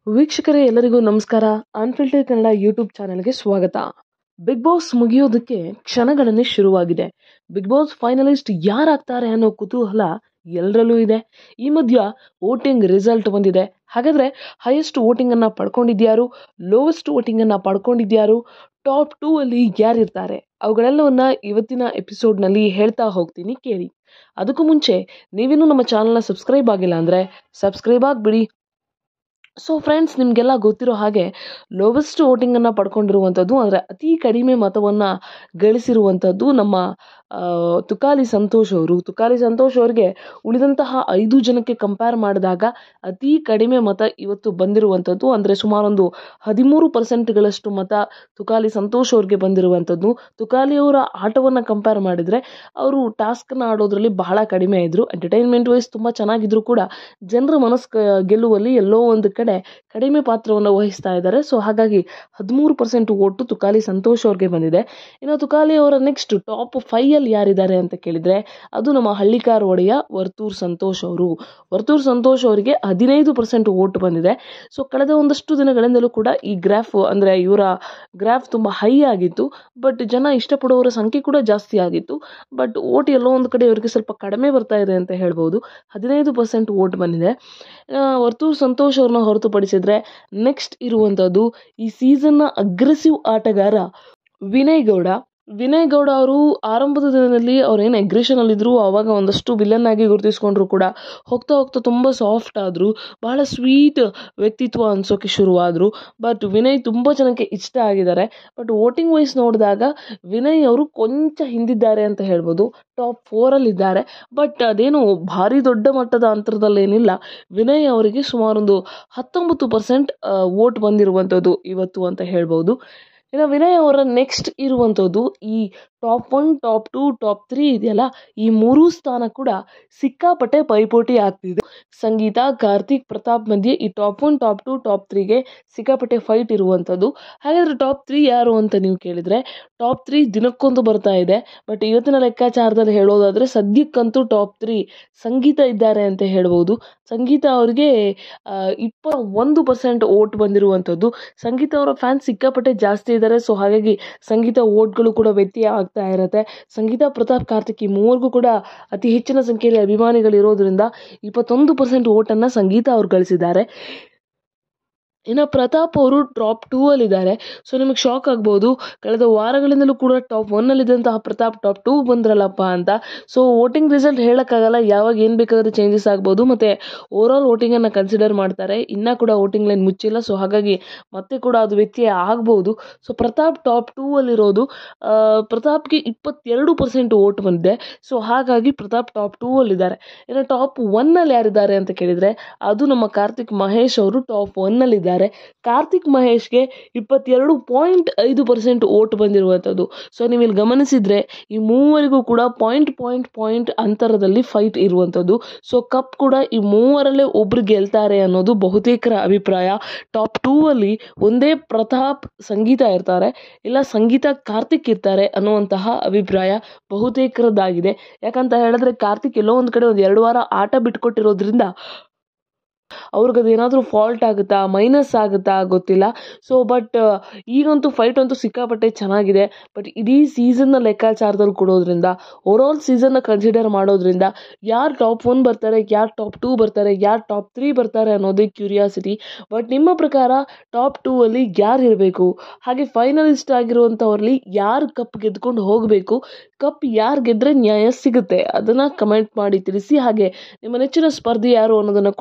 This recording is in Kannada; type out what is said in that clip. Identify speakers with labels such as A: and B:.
A: ವೀಕ್ಷಕರೇ ಎಲ್ಲರಿಗೂ ನಮಸ್ಕಾರ. ಅನ್ಫಿಲ್ಟರ್ ಕನ್ನಡ ಯೂಟ್ಯೂಬ್ ಚಾನೆಲ್ಗೆ ಸ್ವಾಗತ. ಬಿಗ್ ಬಾಸ್ ಮುಗಿಯೋದಕ್ಕೆ ಕ್ಷಣಗಳನ್ನೇ ಶುರುವಾಗಿದೆ. ಬಿಗ್ ಬಾಸ್ ಫೈನಲಿಸ್ಟ್ ಯಾರಾಗ್ತಾರೆ ಅನ್ನೋ ಕುತೂಹಲ ಎಲ್ಲರಲ್ಲೂ ಇದೆ. ಈ ಮಧ್ಯ ವೋಟಿಂಗ್ ರಿಸಲ್ಟ್ ಬಂದಿದೆ. ಹಾಗಾದ್ರೆ ಹೈಯೆಸ್ಟ್ ವೋಟಿಂಗ್ ಅನ್ನ ಪಡ್ಕೊಂಡಿದ್ಯಾರು, ಲೋವೆಸ್ಟ್ ವೋಟಿಂಗ್ ಅನ್ನ ಪಡ್ಕೊಂಡಿದ್ಯಾರು, ಟಾಪ್ 2 ಅಲ್ಲಿ ಯಾರಿರ್ತಾರೆ, ಅವುಗಳೆಲ್ಲವನ್ನ ಇವತ್ತಿನ ಎಪಿಸೋಡ್ನಲ್ಲಿ ಹೇಳ್ತಾ ಹೋಗ್ತೀನಿ, ಕೇಳಿ. ಅದಕ್ಕೂ ಮುಂಚೆ ನೀವಿನ್ನೂ ನಮ್ಮ ಚಾನಲ್ನ ಸಬ್ಸ್ಕ್ರೈಬ್ ಆಗಿಲ್ಲ ಅಂದರೆ ಸಬ್ಸ್ಕ್ರೈಬ್ ಆಗಿಬಿಡಿ. ಸೊ ಫ್ರೆಂಡ್ಸ್, ನಿಮಗೆಲ್ಲ ಗೊತ್ತಿರೋ ಹಾಗೆ ಲೋವೆಸ್ಟ್ ವೋಟಿಂಗನ್ನು ಪಡ್ಕೊಂಡಿರುವಂಥದ್ದು, ಅಂದರೆ ಅತಿ ಕಡಿಮೆ ಮತವನ್ನು ಗಳಿಸಿರುವಂಥದ್ದು ನಮ್ಮ ತುಕಾಲಿ ಸಂತೋಷ್ ಅವರು. ತುಕಾಲಿ ಸಂತೋಷ್ ಅವರಿಗೆ ಉಳಿದಂತಹ 5 ಜನಕ್ಕೆ ಕಂಪೇರ್ ಮಾಡಿದಾಗ ಅತಿ ಕಡಿಮೆ ಮತ ಇವತ್ತು ಬಂದಿರುವಂಥದ್ದು. ಅಂದರೆ ಸುಮಾರೊಂದು 13% ಮತ ತುಕಾಲಿ ಸಂತೋಷ್ ಅವ್ರಿಗೆ ಬಂದಿರುವಂಥದ್ದು. ತುಕಾಲಿ ಅವರ ಆಟವನ್ನು ಕಂಪೇರ್ ಮಾಡಿದರೆ ಅವರು ಟಾಸ್ಕನ್ನು ಆಡೋದ್ರಲ್ಲಿ ಬಹಳ ಕಡಿಮೆ ಇದ್ದರು. ಎಂಟರ್ಟೈನ್ಮೆಂಟ್ ವೈಸ್ ತುಂಬ ಚೆನ್ನಾಗಿದ್ರು ಕೂಡ ಜನರ ಮನಸ್ಸು ಗೆಲ್ಲುವಲ್ಲಿ ಎಲ್ಲೋ ಒಂದು ಕಡೆ ಕಡಿಮೆ ಪಾತ್ರವನ್ನು ವಹಿಸ್ತಾ ಇದ್ದಾರೆ. ಸೊ ಹಾಗಾಗಿ 13% ಓಟು ತುಕಾಲಿ ಸಂತೋಷ್ ಅವ್ರಿಗೆ ಬಂದಿದೆ. ಇನ್ನು ತುಕಾಲಿ ಅವರ ನೆಕ್ಸ್ಟ್ ಟಾಪ್ 5 ಅಲ್ಲಿ ಯಾರಿದ್ದಾರೆ ಅಂತ ಕೇಳಿದರೆ ಅದು ನಮ್ಮ ಹಳ್ಳಿಕಾರ್ ಒಡೆಯ ವರ್ತೂರ್ ಸಂತೋಷ್ ಅವರು. ವರ್ತೂರ್ ಸಂತೋಷ್ ಅವರಿಗೆ 15% ಓಟ್ ಬಂದಿದೆ. ಸೊ ಕಳೆದ ಒಂದಷ್ಟು ದಿನಗಳಿಂದಲೂ ಕೂಡ ಈ ಗ್ರಾಫ್, ಅಂದರೆ ಇವರ ಗ್ರಾಫ್ ತುಂಬ ಹೈ ಆಗಿತ್ತು. ಬಟ್ ಜನ ಇಷ್ಟಪಡೋರ ಸಂಖ್ಯೆ ಕೂಡ ಜಾಸ್ತಿ ಆಗಿತ್ತು. ಬಟ್ ಓಟ್ ಎಲ್ಲೋ ಒಂದು ಕಡೆ ಇವರಿಗೆ ಸ್ವಲ್ಪ ಕಡಿಮೆ ಬರ್ತಾ ಇದೆ ಅಂತ ಹೇಳ್ಬೋದು. 15% ಓಟ್ ಬಂದಿದೆ. ವರ್ತೂರ್ ಸಂತೋಷ್ ಅವ್ರನ್ನ ಹೊರತುಪಡಿಸಿದ್ರೆ ನೆಕ್ಸ್ಟ್ ಇರುವಂಥದ್ದು ಈ ಸೀಸನ್ನ ಅಗ್ರೆಸಿವ್ ಆಟಗಾರ ವಿನಯ್ ಗೌಡ ಅವರು. ಆರಂಭದ ದಿನದಲ್ಲಿ ಅವ್ರೇನು ಅಗ್ರೆಷನ್ ಅಲ್ಲಿದ್ರು, ಆವಾಗ ಒಂದಷ್ಟು ವಿಲನ್ ಆಗಿ ಗುರುತಿಸ್ಕೊಂಡ್ರು ಕೂಡ ಹೋಗ್ತಾ ಹೋಗ್ತಾ ತುಂಬ ಸಾಫ್ಟ್ ಆದರು, ಬಹಳ ಸ್ವೀಟ್ ವ್ಯಕ್ತಿತ್ವ ಅನ್ಸೋಕೆ ಶುರುವಾದರು. ಬಟ್ ವಿನಯ್ ತುಂಬ ಜನಕ್ಕೆ ಇಷ್ಟ ಆಗಿದ್ದಾರೆ. ಬಟ್ ವೋಟಿಂಗ್ ವೈಸ್ ನೋಡಿದಾಗ ವಿನಯ್ ಅವರು ಕೊಂಚ ಹಿಂದಿದ್ದಾರೆ ಅಂತ ಹೇಳ್ಬೋದು. ಟಾಪ್ 4 ಅಲ್ಲಿದ್ದಾರೆ. ಬಟ್ ಅದೇನು ಭಾರಿ ದೊಡ್ಡ ಮಟ್ಟದ ಅಂತರದಲ್ಲೇನಿಲ್ಲ. ವಿನಯ್ ಅವರಿಗೆ ಸುಮಾರೊಂದು 19% ವೋಟ್ ಬಂದಿರುವಂಥದ್ದು ಇವತ್ತು ಅಂತ ಹೇಳ್ಬೋದು. ಇನ್ನು ವಿನಯ್ ಅವರ ನೆಕ್ಸ್ಟ್ ಇರುವಂಥದ್ದು ಈ ಟಾಪ್ 1, ಟಾಪ್ 2, ಟಾಪ್ 3 ಇದೆಯಲ್ಲ, ಈ 3 ಸ್ಥಾನ ಕೂಡ ಸಿಕ್ಕಾಪಟ್ಟೆ ಪೈಪೋಟಿ ಆಗ್ತಿದೆ. ಸಂಗೀತ, ಕಾರ್ತಿಕ್, ಪ್ರತಾಪ್ ಮಧ್ಯೆ ಈ ಟಾಪ್ 1, ಟಾಪ್ 2, ಟಾಪ್ 3ಗೆ ಸಿಕ್ಕಾಪಟ್ಟೆ ಫೈಟ್ ಇರುವಂಥದ್ದು. ಹಾಗಾದರೆ ಟಾಪ್ 3 ಯಾರು ಅಂತ ನೀವು ಕೇಳಿದರೆ ಟಾಪ್ 3 ದಿನಕ್ಕೊಂದು ಬರ್ತಾ ಇದೆ. ಬಟ್ ಇವತ್ತಿನ ಲೆಕ್ಕಾಚಾರದಲ್ಲಿ ಹೇಳೋದಾದರೆ ಸದ್ಯಕ್ಕಂತೂ ಟಾಪ್ 3 ಸಂಗೀತ ಇದ್ದಾರೆ ಅಂತ ಹೇಳ್ಬೋದು. ಸಂಗೀತ ಅವರಿಗೆ 21% ಓಟ್ ಬಂದಿರುವಂಥದ್ದು. ಸಂಗೀತ ಅವರ ಫ್ಯಾನ್ಸ್ ಸಿಕ್ಕಾಪಟ್ಟೆ ಜಾಸ್ತಿ ಇದ್ದಾರೆ. ಸೊ ಹಾಗಾಗಿ ಸಂಗೀತ ಓಟ್ಗಳು ಕೂಡ ವ್ಯತ್ಯಯ ಆಗ್ತಾ ಇರುತ್ತೆ. ಸಂಗೀತ, ಪ್ರತಾಪ್, ಕಾರ್ತಿಕ್ ಈ ಮೂವರಿಗೂ ಕೂಡ ಅತಿ ಹೆಚ್ಚಿನ ಸಂಖ್ಯೆಯಲ್ಲಿ ಅಭಿಮಾನಿಗಳಿರೋದ್ರಿಂದ 21% ಓಟನ್ನು ಸಂಗೀತ ಅವರು ಗಳಿಸಿದ್ದಾರೆ. ಇನ್ನು ಪ್ರತಾಪ್ ಅವರು ಟಾಪ್ 2 ಅಲ್ಲಿದ್ದಾರೆ. ಸೊ ನಿಮಗೆ ಶಾಕ್ ಆಗ್ಬೋದು, ಕಳೆದ ವಾರಗಳಿಂದಲೂ ಕೂಡ ಟಾಪ್ 1 ಅಲ್ಲಿದ್ದಂತಹ ಪ್ರತಾಪ್ ಟಾಪ್ 2 ಬಂದ್ರಲ್ಲಪ್ಪ ಅಂತ. ಸೊ ವೋಟಿಂಗ್ ರಿಸಲ್ಟ್ ಹೇಳೋಕ್ಕಾಗಲ್ಲ, ಯಾವಾಗ ಏನು ಬೇಕಾದರೂ ಚೇಂಜಸ್ ಆಗ್ಬೋದು. ಮತ್ತು ಓವರಾಲ್ ವೋಟಿಂಗನ್ನು ಕನ್ಸಿಡರ್ ಮಾಡ್ತಾರೆ. ಇನ್ನೂ ಕೂಡ ವೋಟಿಂಗ್ ಲೈನ್ ಮುಚ್ಚಿಲ್ಲ. ಸೊ ಹಾಗಾಗಿ ಮತ್ತೆ ಕೂಡ ಅದು ವ್ಯತ್ಯಯ ಆಗ್ಬೋದು. So Pratap top 2 ಅಲ್ಲಿರೋದು. ಪ್ರತಾಪ್ಗೆ 22% ವೋಟ್ ಬಂದಿದೆ. ಸೊ ಹಾಗಾಗಿ ಪ್ರತಾಪ್ ಟಾಪ್ 2 ಅಲ್ಲಿದ್ದಾರೆ. ಇನ್ನು ಟಾಪ್ 1 ಅಲ್ಲಿ ಯಾರಿದ್ದಾರೆ ಅಂತ ಕೇಳಿದರೆ ಅದು ನಮ್ಮ ಕಾರ್ತಿಕ್ ಮಹೇಶ್ ಅವರು ಟಾಪ್ 1 ಅಲ್ಲಿದ್ದಾರೆ. ಕಾರ್ತಿಕ್ ಮಹೇಶ್ಗೆ 22.5% ಓಟ್ ಬಂದಿರುವಂಥದ್ದು. ಸೊ ನೀವು ಇಲ್ಲಿ ಗಮನಿಸಿದ್ರೆ ಈ ಮೂವರಿಗೂ ಕೂಡ ಪಾಯಿಂಟ್ ಅಂತರದಲ್ಲಿ ಫೈಟ್ ಇರುವಂಥದ್ದು. ಸೊ ಕಪ್ ಕೂಡ ಈ ಮೂವರಲ್ಲೇ ಒಬ್ರು ಗೆಲ್ತಾರೆ ಅನ್ನೋದು ಬಹುತೇಕರ ಅಭಿಪ್ರಾಯ. ಟಾಪ್ 2 ಅಲ್ಲಿ ಒಂದೇ ಪ್ರತಾಪ್ ಸಂಗೀತ ಇರ್ತಾರೆ, ಇಲ್ಲ ಸಂಗೀತ ಕಾರ್ತಿಕ್ ಇರ್ತಾರೆ ಅನ್ನುವಂತಹ ಅಭಿಪ್ರಾಯ ಬಹುತೇಕರದ್ದಾಗಿದೆ. ಯಾಕಂತ ಹೇಳಿದ್ರೆ ಕಾರ್ತಿಕ್ ಎಲ್ಲೋ ಒಂದು ಕಡೆ ಒಂದು 2 ವಾರ ಆಟ ಬಿಟ್ಕೊಟ್ಟಿರೋದ್ರಿಂದ ಅವ್ರಿಗೆ ಏನಾದರೂ ಫಾಲ್ಟ್ ಆಗುತ್ತಾ, ಮೈನಸ್ ಆಗುತ್ತಾ ಗೊತ್ತಿಲ್ಲ. ಸೊ ಬಟ್ ಈಗಂತೂ ಫೈಟ್ ಅಂತೂ ಸಿಕ್ಕಾಪಟ್ಟೆ ಚೆನ್ನಾಗಿದೆ. ಬಟ್ ಇಡೀ ಸೀಸನ್ನ ಲೆಕ್ಕಾಚಾರದಲ್ಲಿ ಕೊಡೋದ್ರಿಂದ, ಓವರಾಲ್ ಸೀಸನ್ನ ಕನ್ಸಿಡರ್ ಮಾಡೋದ್ರಿಂದ ಯಾರು ಟಾಪ್ 1 ಬರ್ತಾರೆ, ಯಾರು ಟಾಪ್ 2 ಬರ್ತಾರೆ, ಯಾರು ಟಾಪ್ 3 ಬರ್ತಾರೆ ಅನ್ನೋದೇ ಕ್ಯೂರಿಯಾಸಿಟಿ. ಬಟ್ ನಿಮ್ಮ ಪ್ರಕಾರ ಟಾಪ್ 2 ಅಲ್ಲಿ ಯಾರು ಇರಬೇಕು, ಹಾಗೆ ಫೈನಲಿಸ್ಟ್ ಆಗಿರುವಂಥವ್ರಲ್ಲಿ ಯಾರು ಕಪ್ ಗೆದ್ಕೊಂಡು ಹೋಗಬೇಕು, ಕಪ್ ಯಾರು ಗೆದ್ದರೆ ನ್ಯಾಯ ಸಿಗುತ್ತೆ, ಅದನ್ನು ಕಮೆಂಟ್ ಮಾಡಿ ತಿಳಿಸಿ. ಹಾಗೆ ನಿಮ್ಮ ನೆಚ್ಚಿನ ಸ್ಪರ್ಧಿ ಯಾರು ಅನ್ನೋದನ್ನು